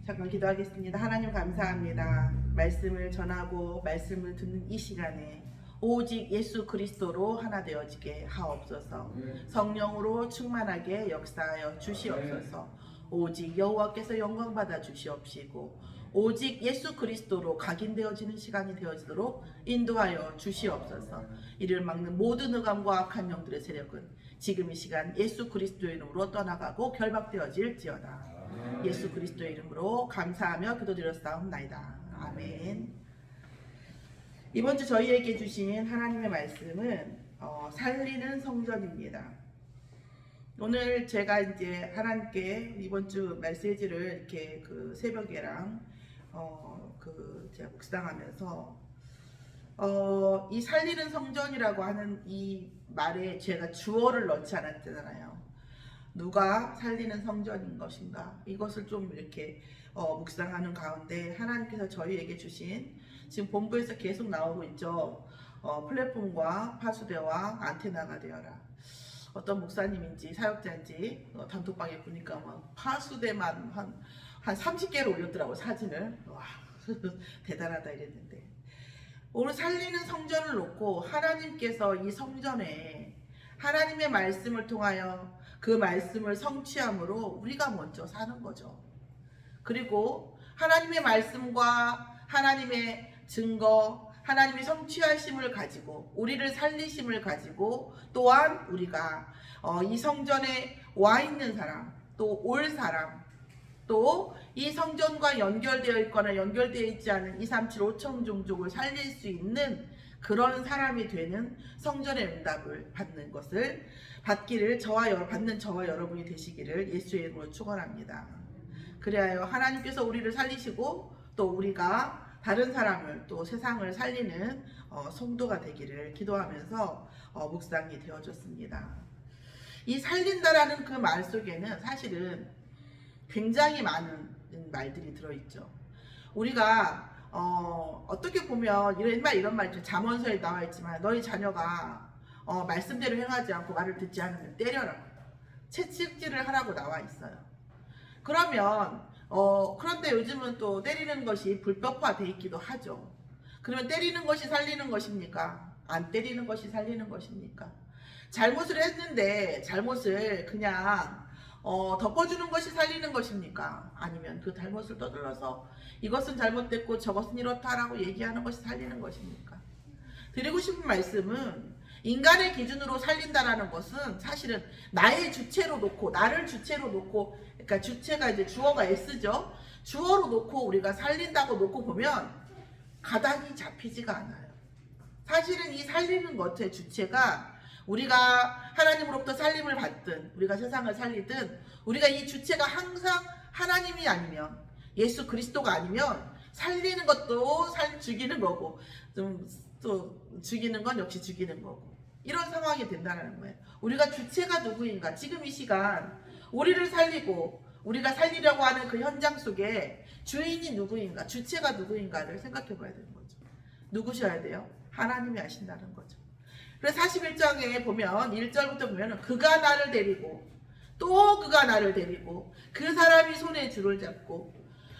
잠깐 기도하겠습니다. 하나님 감사합니다. 말씀을 전하고 말씀을 듣는 이 시간에 오직 예수 그리스도로 하나 되어지게 하옵소서. 성령으로 충만하게 역사하여 주시옵소서. 오직 여호와께서 영광 받아 주시옵시고 오직 예수 그리스도로 각인되어지는 시간이 되어지도록 인도하여 주시옵소서. 이를 막는 모든 흑암과 악한 영들의 세력은 지금 이 시간 예수 그리스도의 이름으로 떠나가고 결박되어질지어다. 예수 그리스도의 이름으로 감사하며 기도드렸사옵나이다. 아멘. 이번 주 저희에게 주신 하나님의 말씀은 살리는 성전입니다. 오늘 제가 이제 하나님께 이번 주 메시지를 이렇게 그 새벽에랑 제가 묵상하면서 이 살리는 성전이라고 하는 이 말에 제가 주어를 넣지 않았잖아요. 누가 살리는 성전인 것인가? 이것을 좀 이렇게 묵상하는 가운데 하나님께서 저희에게 주신 지금 본부에서 계속 나오고 있죠. 플랫폼과 파수대와 안테나가 되어라. 어떤 목사님인지 사역자인지 단톡방에 보니까 막 파수대만 한 30개를 올렸더라고 사진을. 와 대단하다 이랬는데 오늘 살리는 성전을 놓고 하나님께서 이 성전에 하나님의 말씀을 통하여 그 말씀을 성취함으로 우리가 먼저 사는 거죠. 그리고 하나님의 말씀과 하나님의 증거, 하나님이 성취하심을 가지고 우리를 살리심을 가지고 또한 우리가 이 성전에 와 있는 사람, 또 올 사람, 또 이 성전과 연결되어 있거나 연결되어 있지 않은 2, 3, 7, 5천 종족을 살릴 수 있는 그런 사람이 되는 성전의 응답을 받는 것을 받는 저와 여러분이 되시기를 예수의 이름으로 축원합니다. 그래야 하나님께서 우리를 살리시고 또 우리가 다른 사람을 또 세상을 살리는 성도가 되기를 기도하면서 묵상이 되어졌습니다. 이 살린다라는 그 말 속에는 사실은 굉장히 많은 말들이 들어있죠. 우리가 어떻게 보면 이런 말 있죠. 잠언서에 나와 있지만 너희 자녀가 말씀대로 행하지 않고 말을 듣지 않으면 때려라. 채찍질을 하라고 나와 있어요. 그러면 그런데 요즘은 또 때리는 것이 불법화되어 있기도 하죠. 그러면 때리는 것이 살리는 것입니까? 안 때리는 것이 살리는 것입니까? 잘못을 했는데 잘못을 그냥 덮어주는 것이 살리는 것입니까? 아니면 그 잘못을 떠들러서 이것은 잘못됐고 저것은 이렇다라고 얘기하는 것이 살리는 것입니까? 드리고 싶은 말씀은 인간의 기준으로 살린다라는 것은 사실은 나의 주체로 놓고 나를 주체로 놓고 그러니까 주체가 이제 주어가 S죠. 주어로 놓고 우리가 살린다고 놓고 보면 가닥이 잡히지가 않아요. 사실은 이 살리는 것의 주체가 우리가 하나님으로부터 살림을 받든 우리가 세상을 살리든 우리가 이 주체가 항상 하나님이 아니면 예수 그리스도가 아니면 살리는 것도 죽이는 거고 또 죽이는 건 역시 죽이는 거고 이런 상황이 된다는 거예요. 우리가 주체가 누구인가? 지금 이 시간 우리를 살리고 우리가 살리려고 하는 그 현장 속에 주인이 누구인가? 주체가 누구인가를 생각해 봐야 되는 거죠. 누구셔야 돼요? 하나님이 아신다는 거죠. 그래서 41장에 보면 1절부터 보면 그가 나를 데리고 또 그가 나를 데리고 그 사람이 손에 줄을 잡고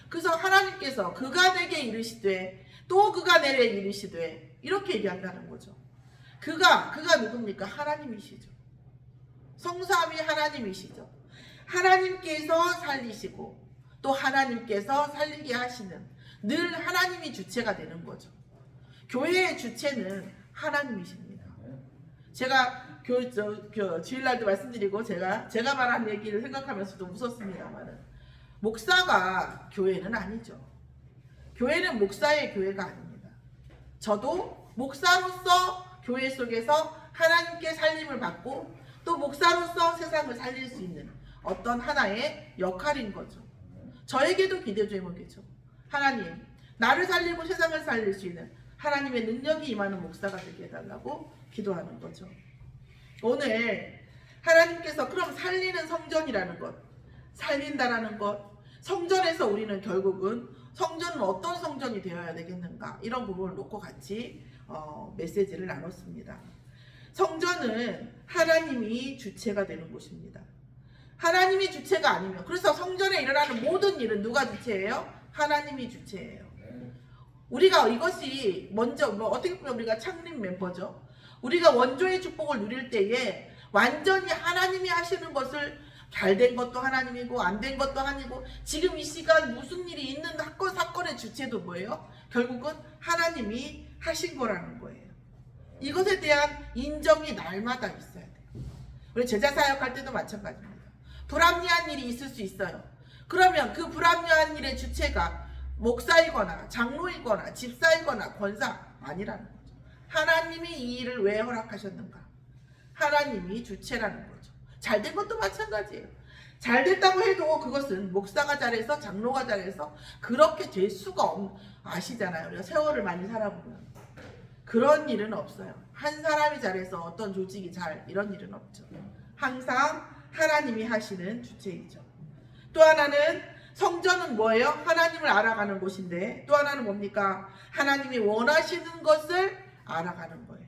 그래서 하나님께서 그가 내게 이르시되 또 그가 내게 이르시되 이렇게 얘기한다는 거죠. 그가 누굽니까? 하나님이시죠. 성삼위 하나님이시죠. 하나님께서 살리시고 또 하나님께서 살리게 하시는 늘 하나님이 주체가 되는 거죠. 교회의 주체는 하나님이십니다. 제가 주일날도 말씀드리고 제가 말한 얘기를 생각하면서도 웃었습니다만 목사가 교회는 아니죠. 교회는 목사의 교회가 아닙니다. 저도 목사로서 교회 속에서 하나님께 살림을 받고 또 목사로서 세상을 살릴 수 있는 어떤 하나의 역할인 거죠. 저에게도 기대 제목이죠. 하나님, 나를 살리고 세상을 살릴 수 있는 하나님의 능력이 임하는 목사가 되게 해달라고 기도하는 거죠. 오늘 하나님께서 그럼 살리는 성전이라는 것, 살린다라는 것, 성전에서 우리는 결국은 성전은 어떤 성전이 되어야 되겠는가 이런 부분을 놓고 같이 메시지를 나눴습니다. 성전은 하나님이 주체가 되는 곳입니다. 하나님이 주체가 아니면, 그래서 성전에 일어나는 모든 일은 누가 주체예요? 하나님이 주체예요. 우리가 이것이 먼저 어떻게 보면 우리가 창립 멤버죠. 우리가 원조의 축복을 누릴 때에 완전히 하나님이 하시는 것을, 잘 된 것도 하나님이고 안 된 것도 하나님이고, 지금 이 시간 무슨 일이 있는 사건의 주체도 뭐예요? 결국은 하나님이 하신 거라는 거예요. 이것에 대한 인정이 날마다 있어야 돼요. 우리 제자 사역할 때도 마찬가지입니다. 불합리한 일이 있을 수 있어요. 그러면 그 불합리한 일의 주체가 목사이거나 장로이거나 집사이거나 권사 아니라는 거죠. 하나님이 이 일을 왜 허락하셨는가? 하나님이 주체라는 거죠. 잘된 것도 마찬가지예요. 잘됐다고 해도 그것은 목사가 잘해서 장로가 잘해서 그렇게 될 수가 아시잖아요. 우리가 세월을 많이 살아보면 그런 일은 없어요. 한 사람이 잘해서 어떤 조직이 이런 일은 없죠. 항상 하나님이 하시는 주체이죠. 또 하나는, 성전은 뭐예요? 하나님을 알아가는 곳인데, 또 하나는 뭡니까? 하나님이 원하시는 것을 알아가는 거예요.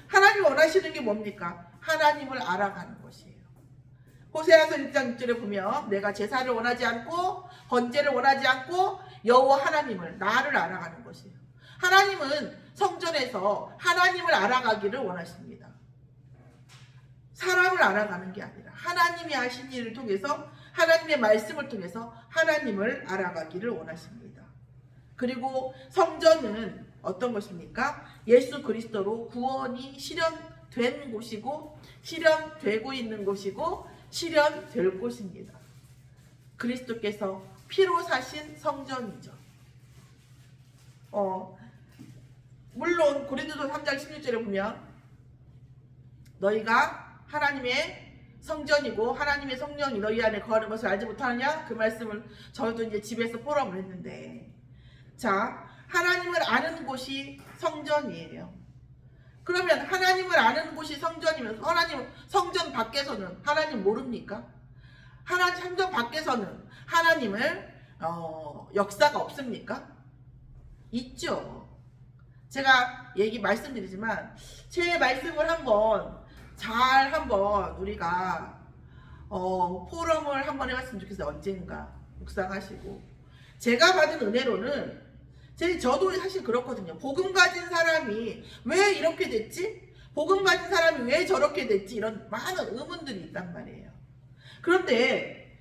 하나님이 원하시는 게 뭡니까? 하나님을 알아가는 것이에요. 호세아서 1장 6절에 보면 내가 제사를 원하지 않고 번제를 원하지 않고 여호와 하나님을, 나를 알아가는 것이에요. 하나님은 성전에서 하나님을 알아가기를 원하십니다. 사람을 알아가는 게 아니라 하나님이 하신 일을 통해서, 하나님의 말씀을 통해서 하나님을 알아가기를 원하십니다. 그리고 성전은 어떤 것입니까? 예수 그리스도로 구원이 실현된 곳이고, 실현되고 있는 곳이고, 실현될 곳입니다. 그리스도께서 피로 사신 성전이죠. 물론 고린도서 3장 16절에 보면 너희가 하나님의 성전이고 하나님의 성령이 너희 안에 거하는 것을 알지 못하느냐? 그 말씀을 저희도 이제 집에서 포럼을 했는데, 자, 하나님을 아는 곳이 성전이에요. 그러면 하나님을 아는 곳이 성전이면, 하나님 성전 밖에서는 하나님 모릅니까? 하나님 성전 밖에서는 하나님을 역사가 없습니까? 있죠. 제가 말씀드리지만 제 말씀을 한번 우리가 포럼을 한번 해봤으면 좋겠어요. 언젠가 묵상하시고. 제가 받은 은혜로는, 저도 사실 그렇거든요. 복음 가진 사람이 왜 이렇게 됐지? 복음 가진 사람이 왜 저렇게 됐지? 이런 많은 의문들이 있단 말이에요. 그런데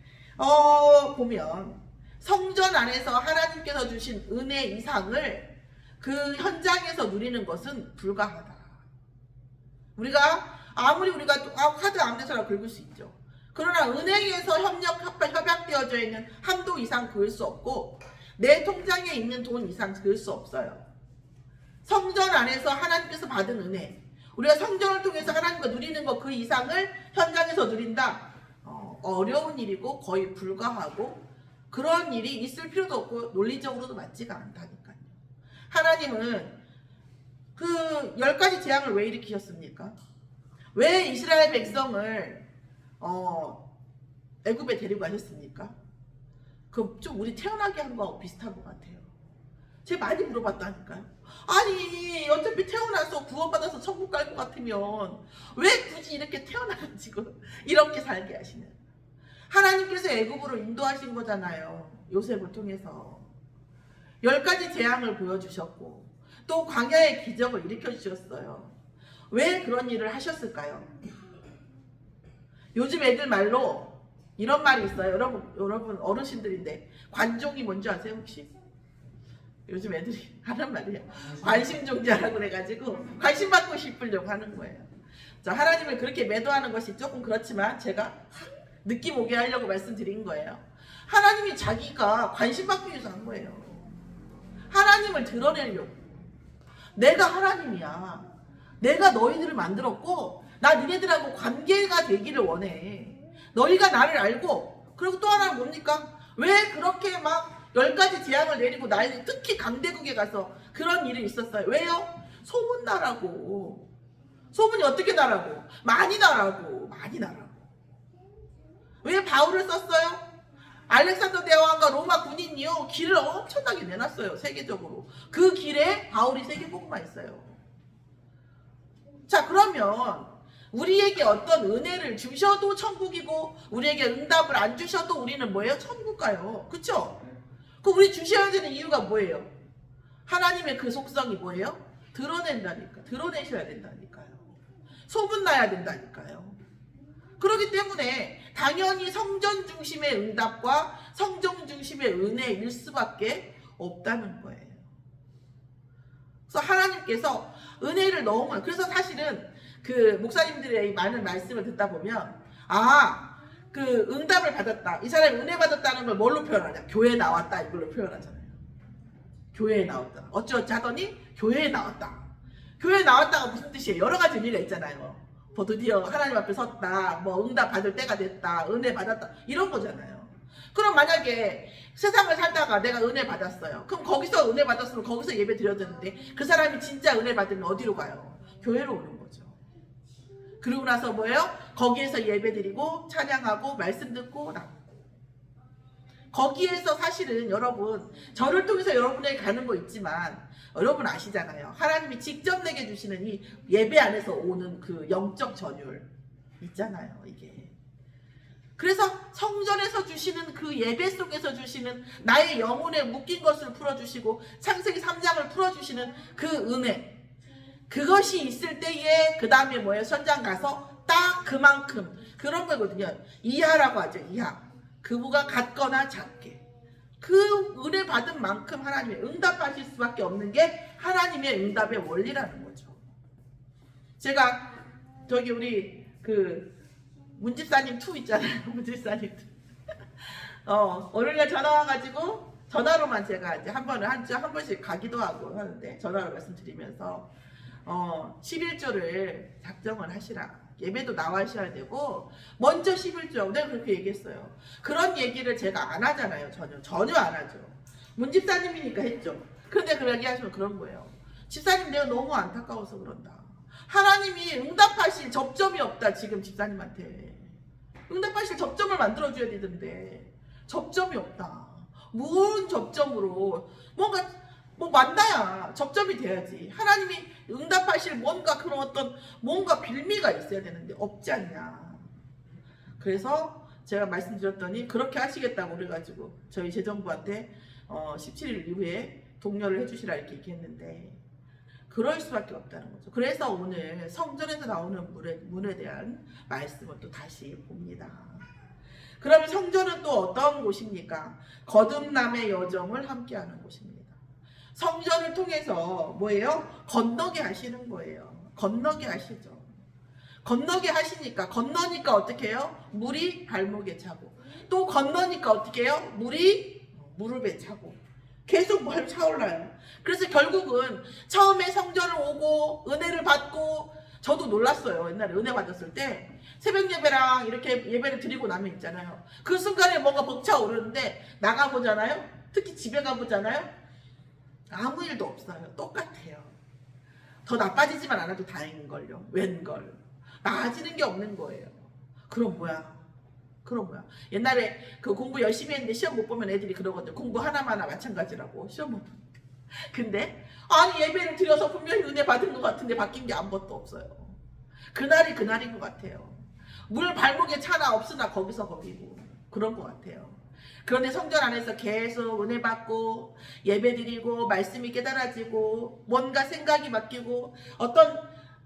보면 성전 안에서 하나님께서 주신 은혜 이상을 그 현장에서 누리는 것은 불가하다. 아무리 우리가 카드 아무데서나 긁을 수 있죠. 그러나 은행에서 협약되어져 있는 한도 이상 그을 수 없고, 내 통장에 있는 돈 이상 그을 수 없어요. 성전 안에서 하나님께서 받은 은혜, 우리가 성전을 통해서 하나님과 누리는 것 그 이상을 현장에서 누린다. 어려운 일이고 거의 불가하고, 그런 일이 있을 필요도 없고 논리적으로도 맞지가 않다니까요. 하나님은 그 10가지 재앙을 왜 일으키셨습니까? 왜 이스라엘 백성을 애굽에 데리고 가셨습니까? 그 좀 우리 태어나게 한 거하고 비슷한 것 같아요. 제가 많이 물어봤다니까요. 아니, 어차피 태어나서 구원받아서 천국 갈 것 같으면 왜 굳이 이렇게 태어나가지고 이렇게 살게 하시는? 하나님께서 애굽으로 인도하신 거잖아요. 요셉을 통해서 10가지 재앙을 보여주셨고, 또 광야의 기적을 일으켜 주셨어요. 왜 그런 일을 하셨을까요? 요즘 애들 말로 이런 말이 있어요. 여러분 어르신들인데, 관종이 뭔지 아세요 혹시? 요즘 애들이 하는 말이에요. 관심종자라고 그래가지고 관심 받고 싶으려고 하는 거예요. 자, 하나님을 그렇게 매도하는 것이 조금 그렇지만 제가 느낌 오게 하려고 말씀드린 거예요. 하나님이 자기가 관심 받기 위해서 한 거예요. 하나님을 드러내려고. 내가 하나님이야. 내가 너희들을 만들었고 나 너희들하고 관계가 되기를 원해. 너희가 나를 알고. 그리고 또 하나는 뭡니까? 왜 그렇게 막 10가지 재앙을 내리고 나에게, 특히 강대국에 가서 그런 일이 있었어요. 왜요? 소문나라고. 소문이 어떻게 나라고? 많이 나라고. 왜 바울을 썼어요? 알렉산더 대왕과 로마 군인이요, 길을 엄청나게 내놨어요. 세계적으로. 그 길에 바울이 세계복음만 있어요. 자, 그러면 우리에게 어떤 은혜를 주셔도 천국이고 우리에게 응답을 안 주셔도 우리는 뭐예요? 천국 가요. 그쵸? 그 우리 주셔야 되는 이유가 뭐예요? 하나님의 그 속성이 뭐예요? 드러낸다니까. 드러내셔야 된다니까요. 소문나야 된다니까요. 그렇기 때문에 당연히 성전 중심의 응답과 성전 중심의 은혜일 수밖에 없다는 거예요. 그래서 하나님께서 은혜를 너무 많이, 그래서 사실은 그 목사님들의 많은 말씀을 듣다 보면 그 응답을 받았다, 이 사람이 은혜 받았다는 걸 뭘로 표현하냐? 교회에 나왔다, 이걸로 표현하잖아요. 교회에 나왔다. 어찌어찌 하더니 교회에 나왔다. 교회에 나왔다가 무슨 뜻이에요? 여러 가지 의미가 있잖아요. 뭐 드디어 하나님 앞에 섰다, 뭐 응답 받을 때가 됐다, 은혜 받았다, 이런 거잖아요. 그럼 만약에 세상을 살다가 내가 은혜 받았어요. 그럼 거기서 은혜 받았으면 거기서 예배 드려야 되는데 그 사람이 진짜 은혜 받으면 어디로 가요? 교회로 오는 거죠. 그러고 나서 뭐예요? 거기에서 예배 드리고 찬양하고 말씀 듣고 나오고. 거기에서 사실은 여러분, 저를 통해서 여러분에게 가는 거 있지만 여러분 아시잖아요. 하나님이 직접 내게 주시는 이 예배 안에서 오는 그 영적 전율 있잖아요, 이게. 그래서 성전에서 주시는 그 예배 속에서 주시는 나의 영혼에 묶인 것을 풀어주시고 창세기 3장을 풀어주시는 그 은혜, 그것이 있을 때에 그 다음에 뭐예요? 현장 가서 딱 그만큼 그런 거거든요. 이하라고 하죠. 이하. 그보가 같거나 작게. 그 은혜 받은 만큼 하나님의 응답하실 수밖에 없는 게 하나님의 응답의 원리라는 거죠. 제가 저기 우리 그 문집사님 2 있잖아요. 문집사님 2. 월요일에 전화 와가지고 전화로만 제가 이제 한 번씩 가기도 하고 하는데 전화로 말씀드리면서 11조를 작정을 하시라. 예배도 나와셔야 되고 먼저 11조. 내가 그렇게 얘기했어요. 그런 얘기를 제가 안 하잖아요. 전혀 안 하죠. 문집사님이니까 했죠. 그런데 그렇게 하시면 그런 거예요. 집사님 내가 너무 안타까워서 그런다. 하나님이 응답하실 접점이 없다. 지금 집사님한테 응답하실 접점을 만들어줘야 되던데 접점이 없다. 무슨 접점으로 뭔가 뭐 만나야 접점이 돼야지. 하나님이 응답하실 뭔가 그런 어떤 뭔가 빌미가 있어야 되는데 없지 않냐. 그래서 제가 말씀드렸더니 그렇게 하시겠다고 그래가지고 저희 재정부한테 17일 이후에 독려를 해주시라 이렇게 얘기했는데 그럴 수밖에 없다는 거죠. 그래서 오늘 성전에서 나오는 문에 대한 말씀을 또 다시 봅니다. 그러면 성전은 또 어떤 곳입니까? 거듭남의 여정을 함께하는 곳입니다. 성전을 통해서 뭐예요? 건너게 하시는 거예요. 건너게 하시죠. 건너게 하시니까 건너니까 어떻게 해요? 물이 발목에 차고 또 건너니까 어떻게 해요? 물이 무릎에 차고 계속 뭘 차올라요. 그래서 결국은 처음에 성전을 오고 은혜를 받고 저도 놀랐어요. 옛날에 은혜 받았을 때 새벽 예배랑 이렇게 예배를 드리고 나면 있잖아요. 그 순간에 뭔가 벅차오르는데 나가보잖아요. 특히 집에 가보잖아요. 아무 일도 없어요. 똑같아요. 더 나빠지지만 않아도 다행인걸요. 웬걸. 나아지는 게 없는 거예요. 그럼 뭐야? 옛날에 그 공부 열심히 했는데 시험 못 보면 애들이 그러거든요. 공부 하나마나 마찬가지라고. 시험 못 보면. 근데 아니 예배를 드려서 분명히 은혜 받은 것 같은데 바뀐 게 아무것도 없어요. 그날이 그날인 것 같아요. 물 발목에 차나 없으나 거기서 거기고 그런 것 같아요. 그런데 성전 안에서 계속 은혜 받고 예배 드리고 말씀이 깨달아지고 뭔가 생각이 바뀌고 어떤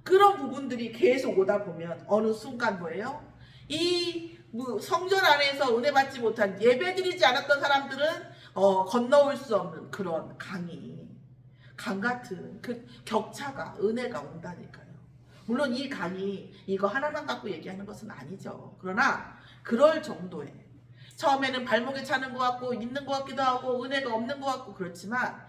그런 부분들이 계속 오다 보면 어느 순간 뭐예요? 이 성전 안에서 은혜 받지 못한 예배 드리지 않았던 사람들은 건너올 수 없는 그런 강 같은 그 격차가 은혜가 온다니까요. 물론 이 강이 이거 하나만 갖고 얘기하는 것은 아니죠. 그러나 그럴 정도의 처음에는 발목에 차는 것 같고 있는 것 같기도 하고 은혜가 없는 것 같고 그렇지만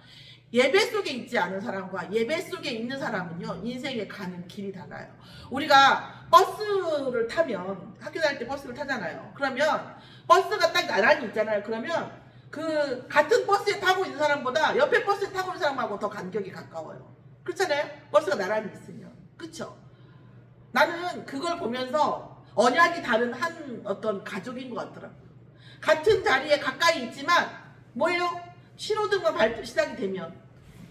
예배 속에 있지 않은 사람과 예배 속에 있는 사람은요 인생에 가는 길이 달라요. 우리가 버스를 타면 학교 다닐 때 버스를 타잖아요. 그러면 버스가 딱 나란히 있잖아요. 그러면 그 같은 버스에 타고 있는 사람보다 옆에 버스에 타고 있는 사람하고 더 간격이 가까워요. 그렇잖아요. 버스가 나란히 있으면. 그쵸? 나는 그걸 보면서 언약이 다른 한 어떤 가족인 것 같더라고요. 같은 자리에 가까이 있지만 뭐예요? 신호등만 시작이 되면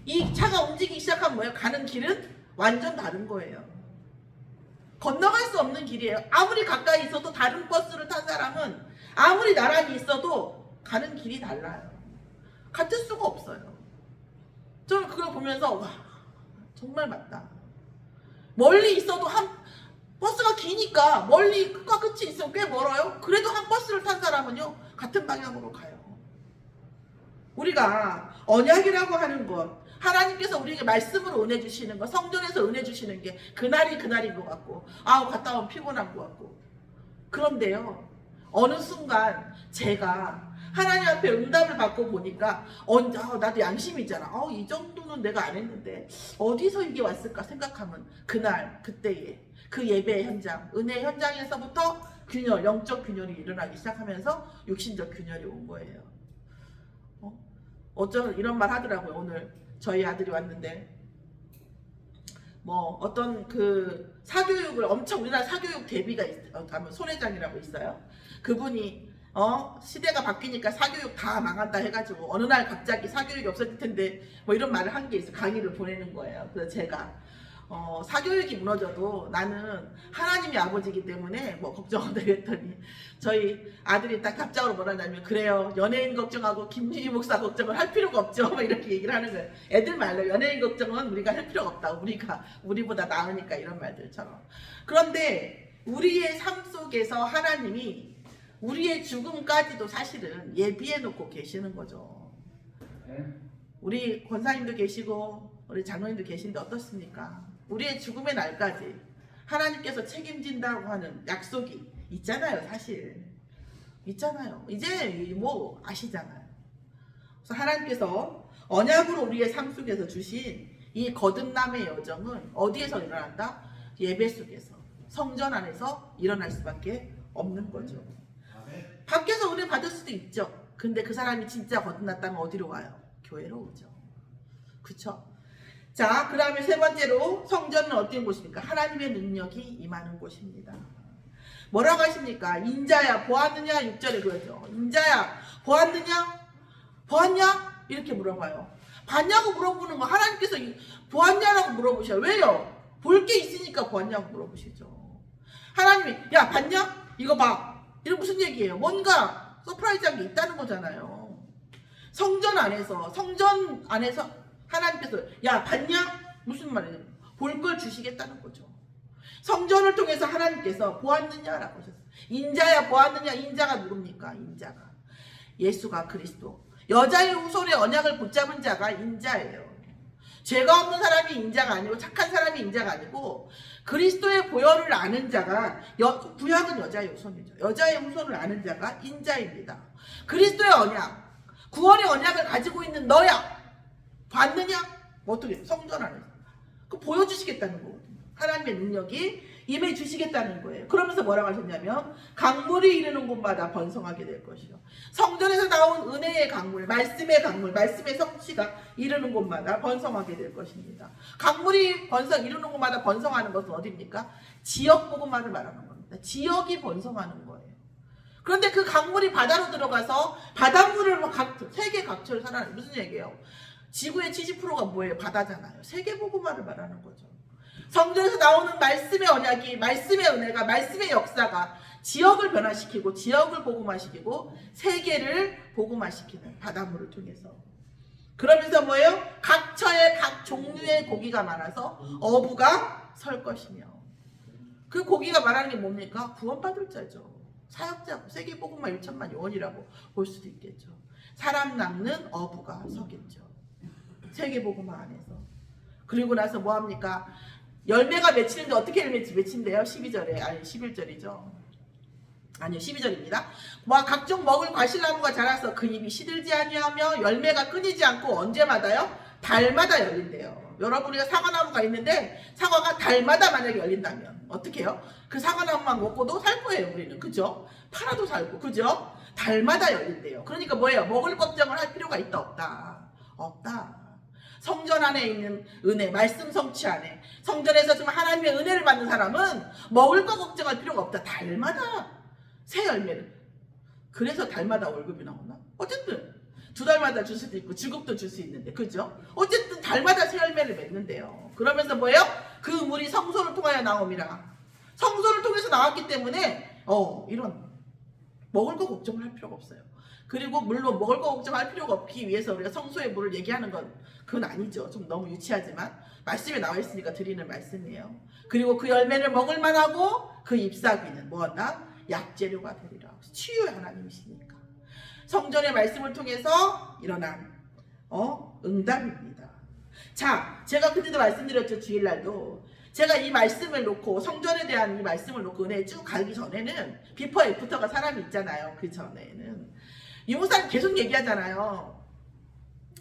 이 차가 움직이기 시작하면 뭐예요? 가는 길은 완전 다른 거예요. 건너갈 수 없는 길이에요. 아무리 가까이 있어도 다른 버스를 탄 사람은 아무리 나란히 있어도 가는 길이 달라요. 같을 수가 없어요. 저는 그걸 보면서 와, 정말 맞다. 멀리 있어도 버스가 기니까 멀리 끝과 끝이 있으면 꽤 멀어요. 그래도 한 버스를 탄 사람은요 같은 방향으로 가요. 우리가 언약이라고 하는 것, 하나님께서 우리에게 말씀으로 은혜 주시는 것, 성전에서 은혜 주시는 게 그날이 그날인 것 같고, 갔다 오면 피곤한 것 같고. 그런데요, 어느 순간 제가 하나님 앞에 응답을 받고 보니까 나도 양심이 있잖아. 이 정도는 내가 안 했는데 어디서 이게 왔을까 생각하면 그날 그때에 그 예배 현장, 은혜 현장에서부터 균열, 영적 균열이 일어나기 시작하면서 육신적 균열이 온 거예요. 어쩌면 이런 말 하더라고요. 오늘 저희 아들이 왔는데 뭐 어떤 그 사교육을 엄청, 우리나라 사교육 대비가 가면 손회장이라고 있어요. 그분이 시대가 바뀌니까 사교육 다 망한다 해가지고 어느 날 갑자기 사교육이 없어질 텐데 뭐 이런 말을 한 게 있어. 강의를 보내는 거예요. 그래서 제가 사교육이 무너져도 나는 하나님이 아버지이기 때문에 뭐 걱정한다 했더니 저희 아들이 딱 답장으로 뭐라 하냐면, 그래요, 연예인 걱정하고 김유희 목사 걱정을 할 필요가 없죠, 뭐 이렇게 얘기를 하는 거예요. 애들 말로 연예인 걱정은 우리가 할 필요가 없다, 우리보다 나으니까, 이런 말들처럼. 그런데 우리의 삶 속에서 하나님이 우리의 죽음까지도 사실은 예비해 놓고 계시는 거죠. 우리 권사님도 계시고 우리 장로님도 계신데 어떻습니까? 우리의 죽음의 날까지 하나님께서 책임진다고 하는 약속이 있잖아요. 사실 있잖아요. 이제 뭐 아시잖아요. 그래서 하나님께서 언약으로 우리의 삶 속에서 주신 이 거듭남의 여정은 어디에서 일어난다? 예배 속에서, 성전 안에서 일어날 수밖에 없는 거죠. 밖에서 은혜 받을 수도 있죠. 근데 그 사람이 진짜 거듭났다면 어디로 와요? 교회로 오죠. 그쵸? 자, 그 다음에 세 번째로 성전은 어떤 곳입니까? 하나님의 능력이 임하는 곳입니다. 뭐라고 하십니까? 인자야 보았느냐? 6절에 그러죠. 인자야 보았느냐? 보았냐? 이렇게 물어봐요. 봤냐고 물어보는 거, 하나님께서 보았냐라고 물어보셔요. 왜요? 볼 게 있으니까 보았냐고 물어보시죠. 하나님이 야 봤냐? 이거 봐. 이건 무슨 얘기예요? 뭔가 서프라이즈한 게 있다는 거잖아요. 성전 안에서 하나님께서 야 봤냐? 무슨 말이에요? 볼 걸 주시겠다는 거죠. 성전을 통해서 하나님께서 보았느냐라고 하셨어요. 인자야 보았느냐? 인자가 누굽니까? 인자가 예수가 그리스도, 여자의 후손의 언약을 붙잡은 자가 인자예요. 죄가 없는 사람이 인자가 아니고, 착한 사람이 인자가 아니고, 그리스도의 보혈을 아는 자가, 구약은 여자의 후손이죠. 여자의 후손을 아는 자가 인자입니다. 그리스도의 언약, 구원의 언약을 가지고 있는 너야 봤느냐? 어떻게? 성전 안에서 그 보여주시겠다는 거거든요. 하나님의 능력이 임해 주시겠다는 거예요. 그러면서 뭐라고 하셨냐면, 강물이 이르는 곳마다 번성하게 될 것이요. 성전에서 나온 은혜의 강물, 말씀의 강물, 말씀의 성취가 이르는 곳마다 번성하게 될 것입니다. 강물이 이르는 곳마다 번성하는 것은 어디입니까? 지역 복음화를 말하는 겁니다. 지역이 번성하는 거예요. 그런데 그 강물이 바다로 들어가서 바닷물을 세계 각처를 살아나는, 무슨 얘기예요? 지구의 70%가 뭐예요? 바다잖아요. 세계 복음화를 말하는 거죠. 성전에서 나오는 말씀의 언약이, 말씀의 은혜가, 말씀의 역사가 지역을 변화시키고, 지역을 복음화시키고, 세계를 복음화시키는 바닷물을 통해서. 그러면서 뭐예요? 각처에 각 종류의 고기가 많아서 어부가 설 것이며, 그 고기가 말하는 게 뭡니까? 구원받을 자죠. 사역자고, 세계 복음화 1천만 요원이라고 볼 수도 있겠죠. 사람 낚는 어부가 서겠죠. 세계 복음화 안에서. 그리고 나서 뭐 합니까? 열매가 맺히는데 어떻게 맺힌대요? 12절에, 아니 11절이죠. 아니요, 12절입니다. 각종 먹을 과실나무가 자라서 그 잎이 시들지 아니하며 열매가 끊이지 않고 언제마다요? 달마다 열린대요. 여러분, 우리가 사과나무가 있는데 사과가 달마다 만약에 열린다면 어떻게 해요? 그 사과나무만 먹고도 살 거예요, 우리는. 그죠? 팔아도 살고, 그죠? 달마다 열린대요. 그러니까 뭐예요? 먹을 걱정을 할 필요가 있다, 없다? 없다. 성전 안에 있는 은혜, 말씀 성취 안에, 성전에서 좀 하나님의 은혜를 받는 사람은 먹을 거 걱정할 필요가 없다. 달마다 새 열매를. 그래서 달마다 월급이 나오나? 어쨌든 2달마다 줄 수도 있고 주급도 줄 수 있는데, 그죠? 어쨌든 달마다 새 열매를 맺는데요. 그러면서 뭐예요? 그 물이 성소를 통하여 나옴이라. 성소를 통해서 나왔기 때문에 이런 먹을 거 걱정을 할 필요가 없어요. 그리고 물론 먹을 거 걱정할 필요가 없기 위해서 우리가 성소의 물을 얘기하는 건 그건 아니죠. 좀 너무 유치하지만 말씀에 나와 있으니까 드리는 말씀이에요. 그리고 그 열매를 먹을 만하고 그 잎사귀는 뭐한다? 약재료가 되리라. 치유의 하나님이시니까. 성전의 말씀을 통해서 일어난 응답입니다. 자, 제가 그때도 말씀드렸죠. 주일날도 제가 이 말씀을 놓고 성전에 대한 이 말씀을 놓고 은혜 쭉 가기 전에는 비퍼 애프터가 사람이 있잖아요. 그 전에는 이 목사님 계속 얘기하잖아요.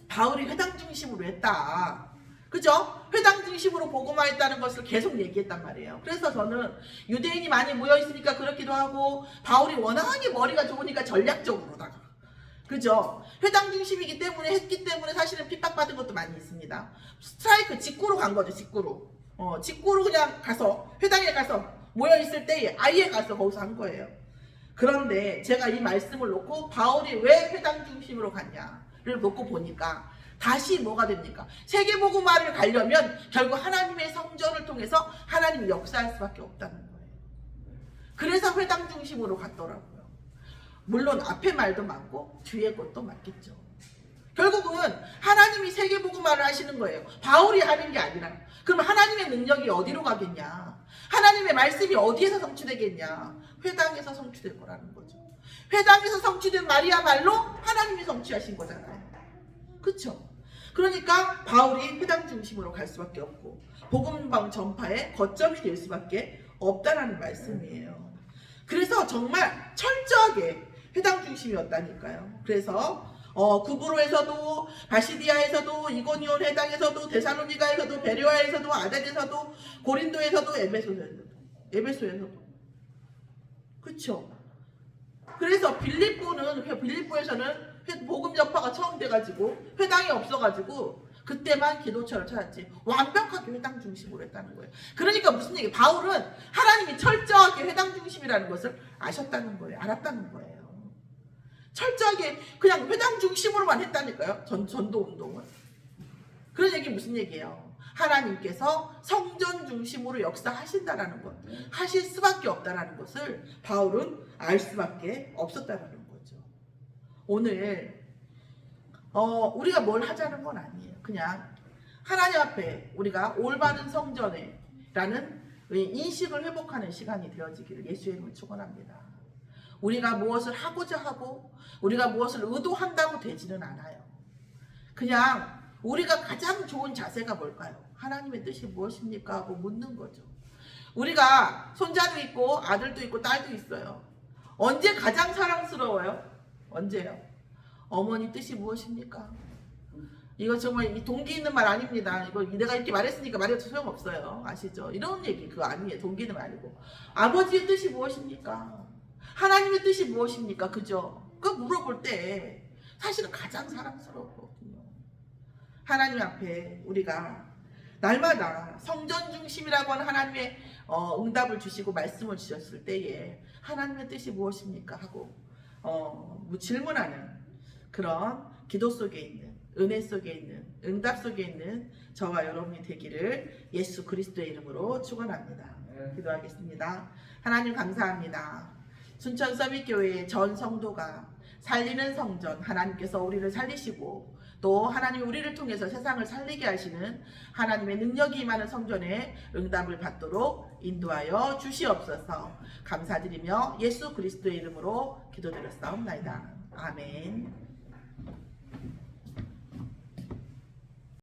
바울이 회당 중심으로 했다. 그죠? 회당 중심으로 복음화했다는 것을 계속 얘기했단 말이에요. 그래서 저는 유대인이 많이 모여있으니까 그렇기도 하고 바울이 워낙에 머리가 좋으니까 전략적으로다가 그죠? 회당 중심이기 때문에 했기 때문에 사실은 핍박받은 것도 많이 있습니다. 스트라이크 직구로 간 거죠. 직구로 그냥 가서 회당에 가서 모여있을 때에 아예 가서 거기서 한 거예요. 그런데 제가 이 말씀을 놓고 바울이 왜 회당 중심으로 갔냐를 놓고 보니까 다시 뭐가 됩니까? 세계복음화를 가려면 결국 하나님의 성전을 통해서 하나님이 역사할 수밖에 없다는 거예요. 그래서 회당 중심으로 갔더라고요. 물론 앞에 말도 맞고 뒤에 것도 맞겠죠. 결국은 하나님이 세계복음화를 하시는 거예요. 바울이 하는 게 아니라. 그럼 하나님의 능력이 어디로 가겠냐? 하나님의 말씀이 어디에서 성취되겠냐? 회당에서 성취될 거라는 거죠. 회당에서 성취된 말이야말로 하나님이 성취하신 거잖아요. 그렇죠? 그러니까 바울이 회당 중심으로 갈 수밖에 없고 복음 전파의 거점이 될 수밖에 없다라는 말씀이에요. 그래서 정말 철저하게 회당 중심이었다니까요. 그래서 구브로에서도 바시디아에서도 이고니온 회당에서도 데살로니가에서도 베레아에서도 아덴에서도 고린도에서도 에베소에서도 그렇죠. 그래서 빌립보에서는 복음 전파가 처음 돼가지고 회당이 없어가지고 그때만 기도처를 찾았지 완벽하게 회당 중심으로 했다는 거예요. 그러니까 무슨 얘기? 바울은 하나님이 철저하게 회당 중심이라는 것을 아셨다는 거예요. 알았다는 거예요. 철저하게 그냥 회당 중심으로만 했다니까요. 전도 운동은. 그런 얘기 무슨 얘기예요? 하나님께서 성전 중심으로 역사하신다라는 것, 하실 수밖에 없다라는 것을 바울은 알 수밖에 없었다라는 거죠. 오늘 우리가 뭘 하자는 건 아니에요. 그냥 하나님 앞에 우리가 올바른 성전에라는 인식을 회복하는 시간이 되어지기를 예수의 이름으로 축원합니다. 우리가 무엇을 하고자 하고 우리가 무엇을 의도한다고 되지는 않아요. 그냥 우리가 가장 좋은 자세가 뭘까요? 하나님의 뜻이 무엇입니까? 하고 묻는 거죠. 우리가 손자도 있고 아들도 있고 딸도 있어요. 언제 가장 사랑스러워요? 언제요? 어머니 뜻이 무엇입니까? 이거 정말 동기 있는 말 아닙니다. 이거 내가 이렇게 말했으니까 말해도 소용없어요. 아시죠? 이런 얘기 그거 아니에요. 동기는 아니고. 아버지의 뜻이 무엇입니까? 하나님의 뜻이 무엇입니까? 그죠? 그거 물어볼 때 사실은 가장 사랑스럽거든요. 하나님 앞에 우리가 날마다 성전 중심이라고 하는 하나님의 응답을 주시고 말씀을 주셨을 때에 하나님의 뜻이 무엇입니까? 하고 질문하는 그런 기도 속에 있는 은혜 속에 있는 응답 속에 있는 저와 여러분이 되기를 예수 그리스도의 이름으로 축원합니다. 기도하겠습니다. 하나님 감사합니다. 순천 서밋교회의 전 성도가 살리는 성전 하나님께서 우리를 살리시고 또 하나님 우리를 통해서 세상을 살리게 하시는 하나님의 능력이 임하는 성전에 응답을 받도록 인도하여 주시옵소서. 감사드리며 예수 그리스도의 이름으로 기도드렸사옵나이다. 아멘.